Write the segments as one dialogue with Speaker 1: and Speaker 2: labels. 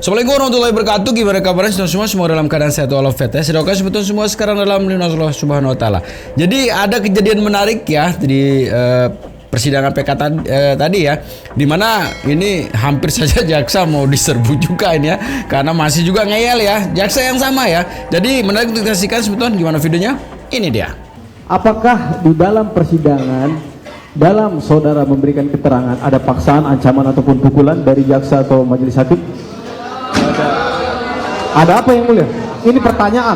Speaker 1: Assalamualaikum warahmatullahi wabarakatuh. Gimana kabarnya semua? Semua dalam keadaan sehat walafiat ya. Semoga sebetulnya semua sekarang dalam lindungan Allah Subhanahu wa taala. Jadi ada kejadian menarik ya di persidangan PK tadi ya, dimana ini hampir saja jaksa mau diserbu juga ini ya, karena masih juga ngeyel ya, jaksa yang sama ya. Jadi menarik untuk saksikan sebetulnya gimana videonya. Ini dia.
Speaker 2: Apakah di dalam persidangan, dalam saudara memberikan keterangan, ada paksaan, ancaman ataupun pukulan dari jaksa atau majelis hakim? Ada apa yang mulia? Ini pertanyaan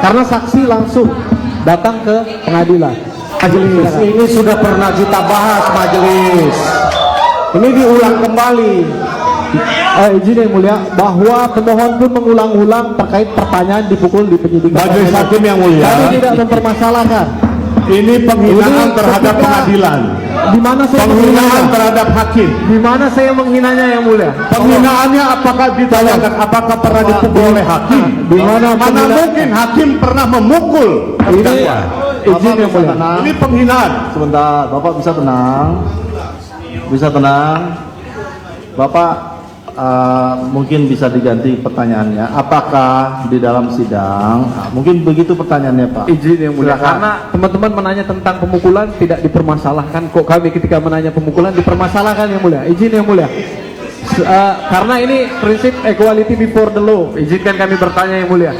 Speaker 2: karena saksi langsung datang ke pengadilan. Majelis ini sudah pernah kita bahas majelis. Ini diulang kembali. Izin yang mulia, bahwa pemohon pun mengulang-ulang terkait pertanyaan dipukul di penyidikan.
Speaker 3: Majelis hakim yang mulia,
Speaker 2: kami tidak mempermasalahkan.
Speaker 3: Ini penghinaan
Speaker 2: Ini
Speaker 3: terhadap
Speaker 2: ketika-
Speaker 3: pengadilan.
Speaker 2: Di mana saya
Speaker 3: Penghinaan
Speaker 2: menghinanya?
Speaker 3: terhadap hakim.
Speaker 2: Di mana saya menghinanya yang mulia?
Speaker 3: Penghinaannya apakah ditanyakan apakah pernah dipukul oleh hakim?
Speaker 2: Di mana
Speaker 3: Mana
Speaker 2: penghinaan?
Speaker 3: mungkin hakim pernah memukul
Speaker 2: Ini
Speaker 3: terdakwa?
Speaker 2: izin yang mulia.
Speaker 3: Ini penghinaan.
Speaker 4: Sebentar, Bapak bisa tenang. Bisa tenang. Bapak mungkin bisa diganti pertanyaannya. Apakah di dalam sidang? Mungkin begitu pertanyaannya, Pak.
Speaker 2: Izin yang mulia.
Speaker 4: Silakan.
Speaker 2: Karena teman-teman menanya tentang pemukulan tidak dipermasalahkan. Kok kami ketika menanya pemukulan dipermasalahkan yang mulia? Izin yang mulia. Karena ini prinsip equality before the law. Izinkan kami bertanya yang mulia.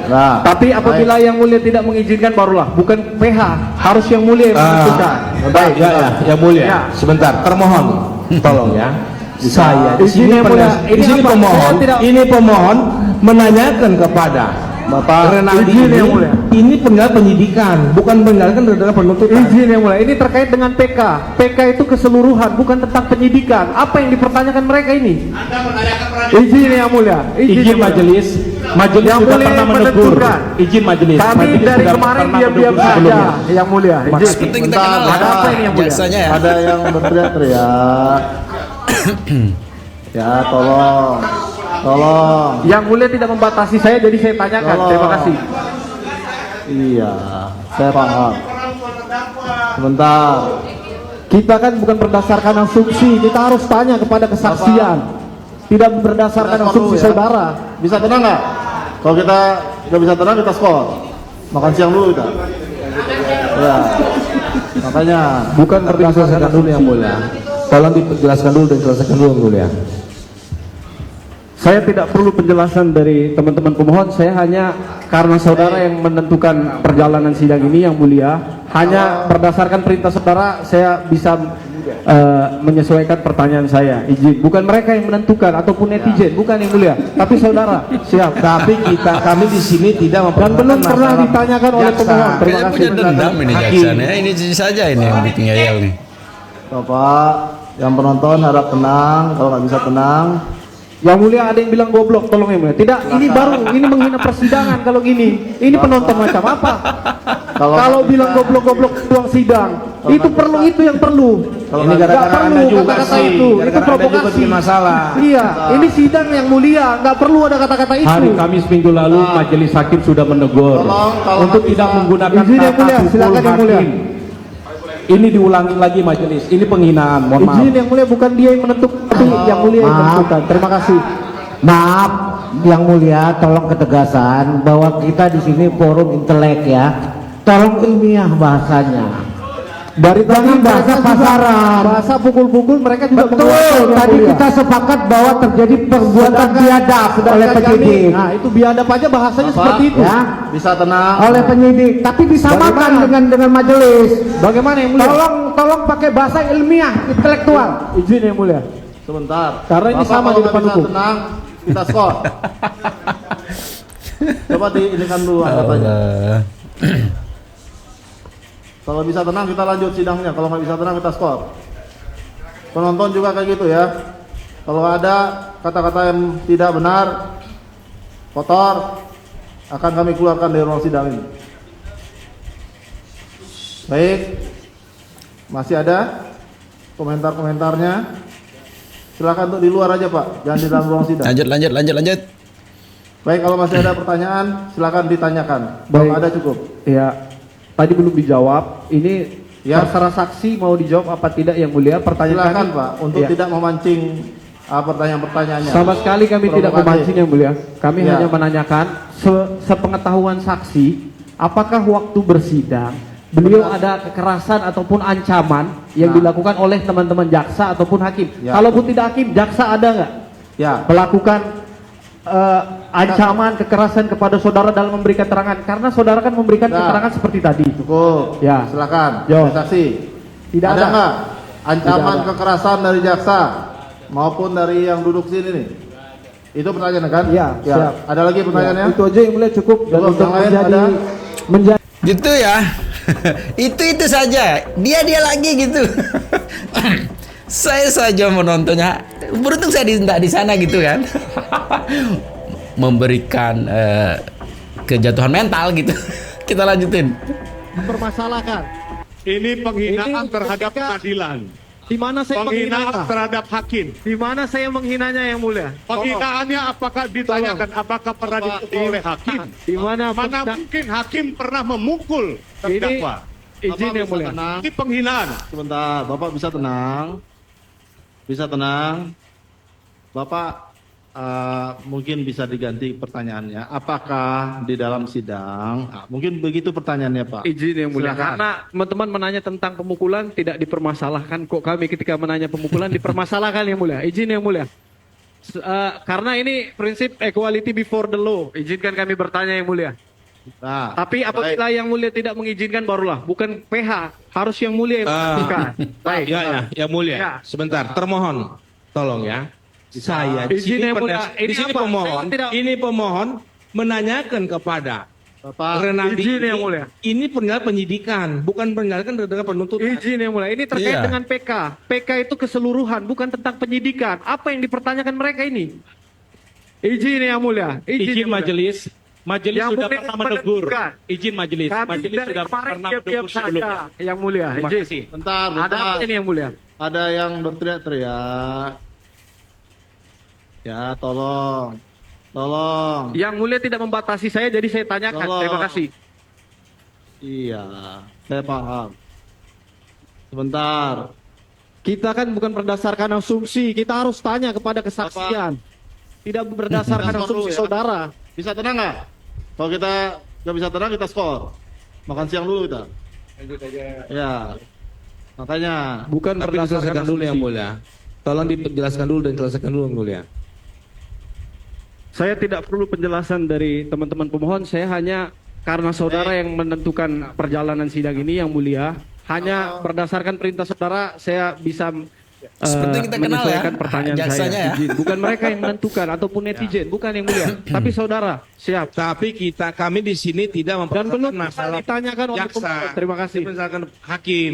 Speaker 4: Nah,
Speaker 2: Tapi apabila yang mulia tidak mengizinkan, barulah bukan PH, harus yang mulia yang menentukan.
Speaker 3: Baik, yang mulia.
Speaker 2: Ya.
Speaker 3: Sebentar, termohon, tolong ya. Saya di
Speaker 2: Izin
Speaker 3: sini,
Speaker 2: yang mulia.
Speaker 3: di sini
Speaker 2: Apa?
Speaker 3: pemohon,
Speaker 2: Saya tidak-
Speaker 3: ini pemohon menanyakan kepada
Speaker 4: Bapak,
Speaker 3: Renaldi
Speaker 2: izin yang mulia.
Speaker 3: ini penyidikan, bukan penyidikan penuntutan.
Speaker 2: Izin yang mulia. Ini terkait dengan PK. PK itu keseluruhan, bukan tentang penyidikan. Apa yang dipertanyakan mereka ini? Izin yang mulia.
Speaker 3: Izin
Speaker 2: yang mulia.
Speaker 3: majelis
Speaker 2: Yang
Speaker 3: sudah
Speaker 2: mulia
Speaker 3: pernah menegur.
Speaker 2: menentukan.
Speaker 3: Izin majelis.
Speaker 2: Kami
Speaker 3: Majelis
Speaker 2: dari
Speaker 3: sudah
Speaker 2: kemarin
Speaker 3: pernah
Speaker 2: diam-diam
Speaker 3: menegur
Speaker 2: saja
Speaker 3: sebelumnya.
Speaker 2: yang mulia. Izin.
Speaker 1: Seperti kita
Speaker 4: Bentar,
Speaker 1: kenal
Speaker 2: ada
Speaker 1: ya,
Speaker 2: apa ini yang mulia?
Speaker 1: jaksanya ya.
Speaker 4: ada yang berteriak-teriak. Ya, tolong. Tolong.
Speaker 2: Yang mulia tidak membatasi saya, jadi saya tanyakan.
Speaker 4: Tolong.
Speaker 2: Terima kasih.
Speaker 4: Iya, saya paham. Sebentar.
Speaker 2: Kita kan bukan berdasarkan asumsi, kita harus tanya kepada kesaksian. Tidak berdasarkan
Speaker 4: Kita
Speaker 2: asumsi
Speaker 4: skor dulu ya.
Speaker 2: saudara.
Speaker 4: Bisa tenang nggak? Kalau kita nggak bisa tenang, kita skor. Makan siang dulu kita. Ya. Makanya
Speaker 2: Bukan
Speaker 3: Diselesaikan
Speaker 2: berdasarkan
Speaker 3: dulu yang mulia. Tolong dijelaskan dulu dan selesaikan dulu yang mulia.
Speaker 2: Saya tidak perlu penjelasan dari teman-teman pemohon, saya hanya karena saudara yang menentukan perjalanan sidang ini yang mulia, hanya berdasarkan perintah saudara saya bisa menyesuaikan pertanyaan saya. Izin, bukan mereka yang menentukan ataupun netizen, bukan yang mulia, tapi saudara. Siap.
Speaker 3: Tapi kami di sini tidak
Speaker 2: Dan belum pernah
Speaker 3: masalah
Speaker 2: ditanyakan oleh
Speaker 3: jaksa.
Speaker 2: pemohon. Terima
Speaker 1: Kayaknya
Speaker 2: kasih.
Speaker 1: punya dendam ini
Speaker 3: Hakim.
Speaker 1: jaksanya. Ini saja ini yang bikin ngeyel nih.
Speaker 4: Bapak, yang penonton harap tenang. Kalau nggak bisa tenang,
Speaker 2: Yang mulia ada yang bilang goblok, tolong yang mulia. Tidak, ini baru, ini menghina persidangan kalau gini. Ini penonton macam apa? Kalau bilang goblok-goblok ruang sidang, itu perlu, itu yang perlu.
Speaker 3: Ini
Speaker 2: Nggak
Speaker 3: gara-gara
Speaker 2: perlu
Speaker 3: Anda juga
Speaker 2: kata-kata
Speaker 3: sih.
Speaker 2: itu
Speaker 3: Gara-gara Anda juga
Speaker 2: provokasi.
Speaker 3: bikin masalah.
Speaker 2: Iya, ini sidang yang mulia, nggak perlu ada kata-kata itu.
Speaker 5: Hari Kamis minggu lalu majelis hakim sudah menegur
Speaker 4: Tolong,
Speaker 5: untuk
Speaker 4: bisa.
Speaker 5: tidak menggunakan
Speaker 2: Izin yang
Speaker 5: kata
Speaker 2: mulia,
Speaker 5: pukul
Speaker 2: silakan yang mulia.
Speaker 5: hakim. Ini diulangi lagi majelis. Ini penghinaan. Mohon maaf.
Speaker 2: Izin yang mulia, bukan dia yang menentukan, tapi yang mulia yang menentukan. Terima kasih.
Speaker 6: Maaf, yang mulia, tolong ketegasan bahwa kita di sini forum intelek ya. Tolong ilmiah bahasanya.
Speaker 2: Dari tadi
Speaker 6: Jangan bahasa
Speaker 2: mereka juga-
Speaker 6: pasaran.
Speaker 2: bahasa pukul-pukul mereka juga
Speaker 6: Betul,
Speaker 2: menguasai yang
Speaker 6: tadi
Speaker 2: mulia.
Speaker 6: kita sepakat bahwa terjadi perbuatan biadab oleh
Speaker 2: Sedangkan
Speaker 6: penyidik.
Speaker 2: kami, nah itu biadab aja bahasanya
Speaker 4: Bapak,
Speaker 2: seperti itu.
Speaker 6: Ya,
Speaker 4: bisa tenang.
Speaker 6: oleh penyidik, tapi disamakan
Speaker 2: Bagaimana?
Speaker 6: dengan majelis.
Speaker 2: Bagaimana yang mulia?
Speaker 6: Tolong pakai bahasa ilmiah, intelektual.
Speaker 2: Izin yang mulia.
Speaker 4: Sebentar.
Speaker 2: Karena ini
Speaker 4: Bapak
Speaker 2: sama
Speaker 4: kalau
Speaker 2: di depan
Speaker 4: nggak bisa
Speaker 2: hukum.
Speaker 4: tenang, kita skor. Coba diinikan dulu anggapannya. Kalau bisa tenang kita lanjut sidangnya. Kalau nggak bisa tenang kita skor. Penonton juga kayak gitu ya. Kalau ada kata-kata yang tidak benar, kotor, akan kami keluarkan dari ruang sidang ini. Baik. Masih ada komentar-komentarnya? Silakan untuk di luar aja Pak, jangan di dalam ruang sidang.
Speaker 1: Lanjut.
Speaker 4: Baik, kalau masih ada pertanyaan, silakan ditanyakan. Kalau
Speaker 2: Baik.
Speaker 4: nggak ada cukup.
Speaker 2: Ya, tadi belum dijawab. Ini
Speaker 4: Ya.
Speaker 2: terserah saksi mau dijawab apa tidak yang mulia. Pertanyaan
Speaker 4: Silakan
Speaker 2: kami,
Speaker 4: Pak, untuk
Speaker 2: ya.
Speaker 4: tidak memancing pertanyaan-pertanyaannya.
Speaker 5: Sama sekali kami tidak
Speaker 4: Provokatif.
Speaker 5: memancing yang mulia. Kami
Speaker 4: Ya.
Speaker 5: hanya menanyakan sepengetahuan saksi, apakah waktu bersidang beliau ada kekerasan ataupun ancaman yang
Speaker 4: Nah.
Speaker 5: dilakukan oleh teman-teman jaksa ataupun hakim.
Speaker 4: Ya.
Speaker 5: Kalaupun tidak hakim, jaksa ada nggak
Speaker 4: Ya,
Speaker 5: melakukan ancaman kekerasan kepada saudara dalam memberikan keterangan? Karena saudara kan memberikan
Speaker 4: Ya.
Speaker 5: keterangan seperti tadi.
Speaker 4: cukup.
Speaker 5: Ya.
Speaker 4: Silakan.
Speaker 5: Yo.
Speaker 4: Saksi.
Speaker 5: Tidak
Speaker 4: ada
Speaker 5: ada.
Speaker 4: nggak ancaman
Speaker 5: Tidak ada.
Speaker 4: kekerasan dari jaksa maupun dari yang duduk sini nih? Itu pertanyaan kan?
Speaker 5: Iya,
Speaker 4: Ya.
Speaker 5: siap.
Speaker 4: Ada lagi pertanyaannya?
Speaker 5: Ya, itu aja yang mulia cukup dan
Speaker 4: Cukup,
Speaker 5: untuk
Speaker 4: yang lain
Speaker 5: menjadi
Speaker 4: ada?
Speaker 1: Gitu ya. itu saja. Dia lagi gitu. Saya saja menontonnya. Beruntung saya tidak di sana gitu kan. Memberikan kejatuhan mental gitu. Kita lanjutin.
Speaker 5: permasalahkan.
Speaker 3: Ini penghinaan
Speaker 5: Ini
Speaker 3: terhadap
Speaker 5: ketika-
Speaker 3: pengadilan.
Speaker 5: Di mana saya
Speaker 3: Penghinaan
Speaker 5: menghinanya?
Speaker 3: terhadap hakim.
Speaker 5: Di mana saya menghinanya yang mulia?
Speaker 3: Penghinaannya apakah ditanyakan apakah pernah dipukul oleh hakim?
Speaker 5: Di mana?
Speaker 3: Mana mungkin hakim pernah memukul terdakwa?
Speaker 5: Izin yang
Speaker 4: Bapak
Speaker 5: mulia.
Speaker 4: bisa tenang.
Speaker 3: Ini penghinaan.
Speaker 4: Sebentar, Bapak bisa tenang. Bisa tenang. Bapak mungkin bisa diganti pertanyaannya. Apakah di dalam sidang? Mungkin begitu pertanyaannya, Pak.
Speaker 5: Izin yang mulia.
Speaker 4: Silakan.
Speaker 5: Karena teman-teman menanya tentang pemukulan tidak dipermasalahkan. Kok kami ketika menanya pemukulan dipermasalahkan yang mulia. Izin yang mulia. Karena ini prinsip equality before the law. Izinkan kami bertanya yang mulia.
Speaker 4: Nah,
Speaker 5: Tapi apabila yang mulia tidak mengizinkan barulah. Bukan PH. Harus yang mulia yang menentukan. Baik.
Speaker 7: Ya mulia.
Speaker 5: Ya.
Speaker 7: Sebentar, termohon, tolong ya. Saya di
Speaker 5: Izin
Speaker 7: sini,
Speaker 5: yang mulia.
Speaker 7: di sini
Speaker 5: apa?
Speaker 7: pemohon,
Speaker 5: Saya tidak-
Speaker 7: ini pemohon menanyakan kepada
Speaker 4: Bapak,
Speaker 7: Renaldi
Speaker 5: izin
Speaker 7: ini,
Speaker 5: yang mulia.
Speaker 7: ini penyelidikan penyidikan, bukan penyelidikan dengan penuntutan.
Speaker 5: Izin yang mulia. Ini terkait
Speaker 1: Iya.
Speaker 5: dengan PK. PK itu keseluruhan, bukan tentang penyidikan. Apa yang dipertanyakan mereka ini? Izin yang mulia.
Speaker 7: Izin
Speaker 5: yang mulia.
Speaker 7: majelis. Majelis
Speaker 5: Yang
Speaker 7: sudah
Speaker 5: mulia
Speaker 7: pernah menegur.
Speaker 5: menentukan.
Speaker 7: Izin majelis.
Speaker 5: Kami
Speaker 7: Majelis
Speaker 5: dari
Speaker 7: sudah
Speaker 5: kemarin
Speaker 7: pernah
Speaker 5: diam-diam
Speaker 7: menegur sebelumnya.
Speaker 5: saja. Yang mulia.
Speaker 7: Terima
Speaker 5: Izin.
Speaker 7: kasih.
Speaker 4: bentar,
Speaker 5: Ada
Speaker 4: bentar.
Speaker 5: apa ini yang mulia?
Speaker 4: Ada yang berteriak-teriak. Ya, tolong. Tolong.
Speaker 5: Yang mulia tidak membatasi saya, jadi saya tanyakan.
Speaker 4: Tolong.
Speaker 5: Terima kasih.
Speaker 4: Iya, saya paham. Sebentar.
Speaker 5: Kita kan bukan berdasarkan asumsi, kita harus tanya kepada kesaksian. Tidak berdasarkan
Speaker 4: Kita
Speaker 5: asumsi
Speaker 4: skor dulu ya.
Speaker 5: saudara.
Speaker 4: Bisa tenang nggak? Kalau kita nggak bisa tenang, kita skor. Makan siang dulu kita. Ya. Makanya.
Speaker 5: Bukan
Speaker 7: Tapi
Speaker 5: berdasarkan
Speaker 7: diselesaikan dulu yang
Speaker 5: asumsi.
Speaker 7: mulia. Tolong dijelaskan dulu dan selesaikan dulu yang mulia.
Speaker 5: Saya tidak perlu penjelasan dari teman-teman pemohon, saya hanya karena saudara yang menentukan perjalanan sidang ini yang mulia, hanya berdasarkan perintah saudara saya bisa
Speaker 1: Seperti kita kenal ya,
Speaker 5: menyesuaikan pertanyaan
Speaker 1: jaksanya
Speaker 5: saya.
Speaker 1: ya.
Speaker 5: Izin. Bukan mereka yang menentukan ataupun netizen, bukan yang mulia, tapi saudara. Siap.
Speaker 7: Tapi kami di sini tidak
Speaker 5: Dan
Speaker 7: mempersoalkan
Speaker 5: belum
Speaker 7: masalah
Speaker 5: ditanyakan oleh
Speaker 7: jaksa.
Speaker 5: pemohon. Terima kasih.
Speaker 7: Misalkan hakim.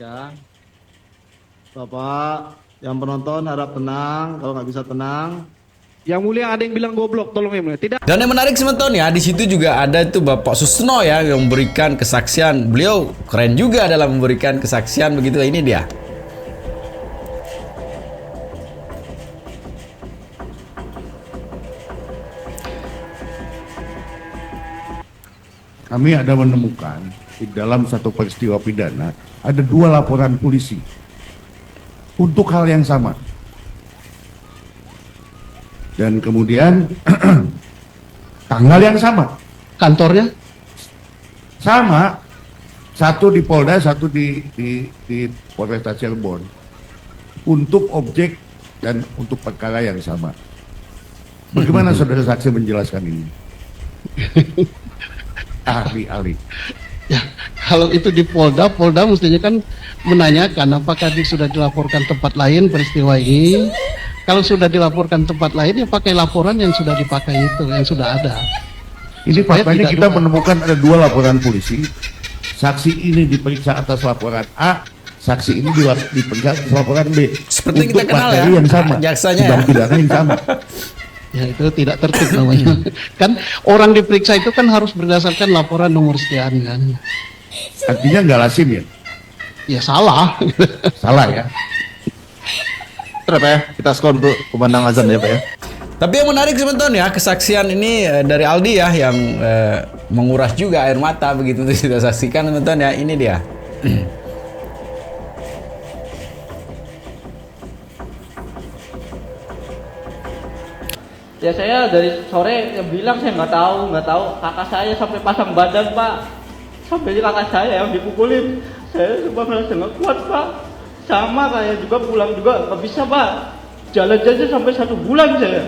Speaker 4: Ya. Bapak, yang penonton harap tenang. Kalau nggak bisa tenang,
Speaker 5: Yang mulia ada yang bilang goblok, tolong yang mulia. Tidak.
Speaker 1: Dan yang menarik sebentar ya, di situ juga ada tuh Bapak Susno ya yang memberikan kesaksian. Beliau keren juga dalam memberikan kesaksian begitu. Ini dia.
Speaker 3: Kami ada menemukan di dalam satu peristiwa pidana ada 2 laporan polisi untuk hal yang sama. Dan kemudian tanggal yang sama.
Speaker 2: Kantornya?
Speaker 3: Sama. Satu di Polda, satu di Polresta Cirebon. Untuk objek dan untuk perkara yang sama. Bagaimana saudara saksi menjelaskan ini? Ahli.
Speaker 2: Ya, kalau itu di Polda, Polda mestinya kan menanyakan apakah sudah dilaporkan tempat lain peristiwa ini. Kalau sudah dilaporkan tempat lain, ya pakai laporan yang sudah dipakai itu, yang sudah ada.
Speaker 3: Ini
Speaker 2: Supaya
Speaker 3: faktanya
Speaker 2: tidak
Speaker 3: kita
Speaker 2: lupa.
Speaker 3: menemukan ada 2 laporan polisi. Saksi ini diperiksa atas laporan A, saksi ini diperiksa atas laporan B.
Speaker 1: Seperti
Speaker 3: Untuk
Speaker 1: kita kenal
Speaker 3: materi
Speaker 1: ya,
Speaker 3: yang sama,
Speaker 1: jaksanya
Speaker 3: sidang
Speaker 1: ya.
Speaker 3: pidana yang sama.
Speaker 2: Ya itu tidak tertib namanya. Kan orang diperiksa itu kan harus berdasarkan laporan nomor sekian kan.
Speaker 3: Artinya nggak lazim ya?
Speaker 2: Ya salah.
Speaker 3: Salah ya?
Speaker 4: Terus ya, kita skor untuk kumandang azan ya Pak ya.
Speaker 1: Tapi yang menarik sebetulnya kesaksian ini dari Aldi ya yang menguras juga air mata begitu kita saksikan teman-teman ya. Ini dia.
Speaker 8: Ya saya dari sore bilang saya nggak tahu. Kakak saya sampai pasang badan Pak. Sampai kakak saya yang dipukulin. Saya cuma merasa nggak kuat Pak. Sama kayak juga pulang juga nggak bisa Pak. Jalan aja sampai 1 bulan saya.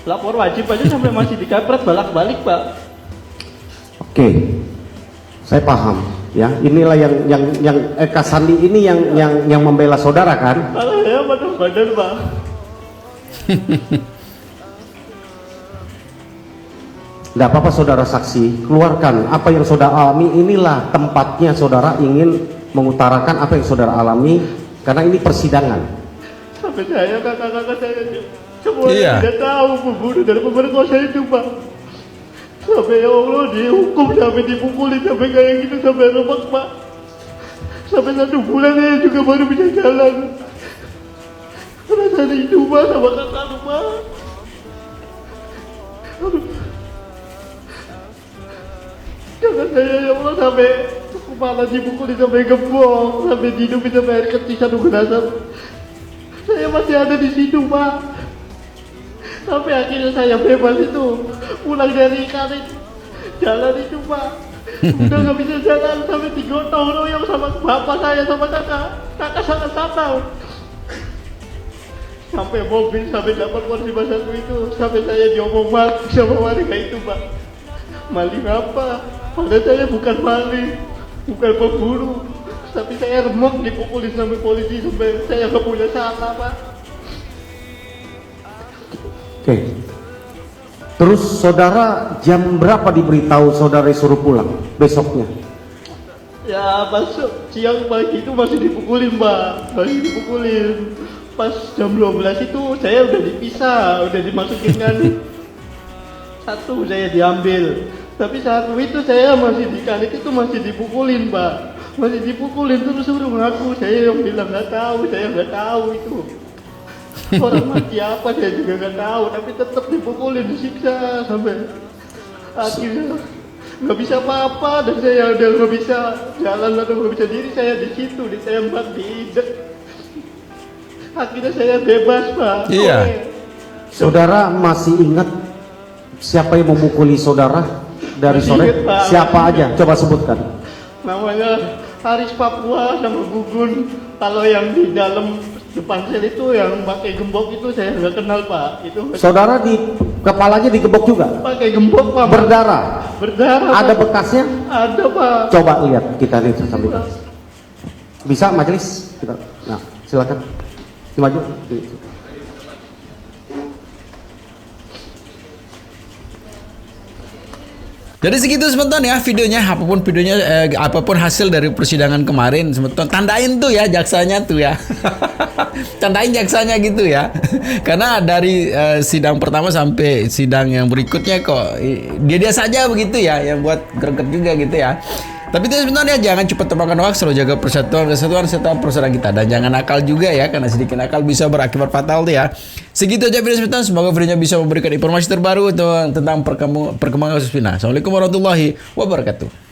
Speaker 8: Lapor wajib aja sampai masih dikapret balak-balik Pak.
Speaker 2: Oke, saya paham. Ya, inilah yang Eka Sandi ini yang membela saudara kan?
Speaker 8: Kalau saya pasang badan Pak.
Speaker 2: Tidak apa-apa saudara saksi, keluarkan apa yang saudara alami. Inilah tempatnya saudara ingin mengutarakan apa yang saudara alami, karena ini persidangan.
Speaker 8: Sampai saya kakak-kakak saya semua
Speaker 1: Iya.
Speaker 8: tidak tahu pembunuh dari pemerkosa itu Pak. Sampai ya Allah dihukum, sampai dipukulin, sampai kayak gitu, sampai remak Pak. Sampai 1 bulan saya juga baru bisa jalan. Rasanya itu Pak sama kakak Pak. Aduh. Jangan saya ya Allah sampai kepala dipukulin sampai gembok, sampai dihidupin sampai air kecil 1 gelas. Saya masih ada di situ Pak. Sampai akhirnya saya bebas itu, pulang dari karet jalan itu Pak. Udah nggak bisa jalan sampai digotong royong sama bapak saya sama kakak sangat tahu. Sampai mobil sampai dapat porsi basaku itu, sampai saya diomong mati sama warga itu Pak. Maling apa? Padahal saya bukan maling, bukan pemburu, tapi saya remuk dipukulin sampai polisi sampai saya nggak punya salah Pak.
Speaker 2: Oke. Terus saudara jam berapa diberitahu saudara suruh pulang besoknya?
Speaker 8: Ya pas siang pagi itu masih dipukulin Pak, masih dipukulin. Pas jam 12 itu saya udah dipisah, udah dimasukin kan. Satu saya diambil, tapi saat itu saya masih di kanit itu masih dipukulin Pak. Masih dipukulin terus suruh ngaku, saya yang bilang nggak tahu, saya nggak tahu itu. Orang mati apa saya juga nggak tahu, tapi tetap dipukulin, disiksa sampai akhirnya nggak bisa apa-apa dan saya udah nggak bisa jalan atau nggak bisa diri, saya di situ ditembak di idek. Akhirnya saya bebas Pak.
Speaker 1: Iya.
Speaker 2: Saudara masih ingat siapa yang memukuli saudara dari
Speaker 8: Masih
Speaker 2: sore?
Speaker 8: ingat, Pak.
Speaker 2: Siapa aja? Coba sebutkan.
Speaker 8: Namanya Haris Papua sama Gugun. Kalau yang di dalam depan sel itu yang pakai gembok itu saya nggak kenal Pak. Itu
Speaker 2: Saudara di kepalanya digebok juga?
Speaker 8: pakai gembok Pak.
Speaker 2: Berdarah?
Speaker 8: Berdarah.
Speaker 2: Ada
Speaker 8: Pak.
Speaker 2: bekasnya?
Speaker 8: Ada Pak.
Speaker 2: Coba lihat kita lihat sambil. Bisa majelis? Kita. Nah, silakan. Maju.
Speaker 1: Jadi segitu sebentar ya videonya, apapun hasil dari persidangan kemarin sebentar, tandain tuh ya jaksanya tuh ya. Tandain jaksanya gitu ya. Karena dari sidang pertama sampai sidang yang berikutnya kok dia saja begitu ya, yang buat greget juga gitu ya. Tapi itu sebenarnya jangan cepat terbangkan hoax, selalu jaga persatuan kesatuan serta persaudaraan kita, dan jangan nakal juga ya, karena sedikit nakal bisa berakibat fatal tuh ya. Segitu aja video sebentar, semoga videonya bisa memberikan informasi terbaru tentang perkembangan kasus Vina. Assalamualaikum warahmatullahi wabarakatuh.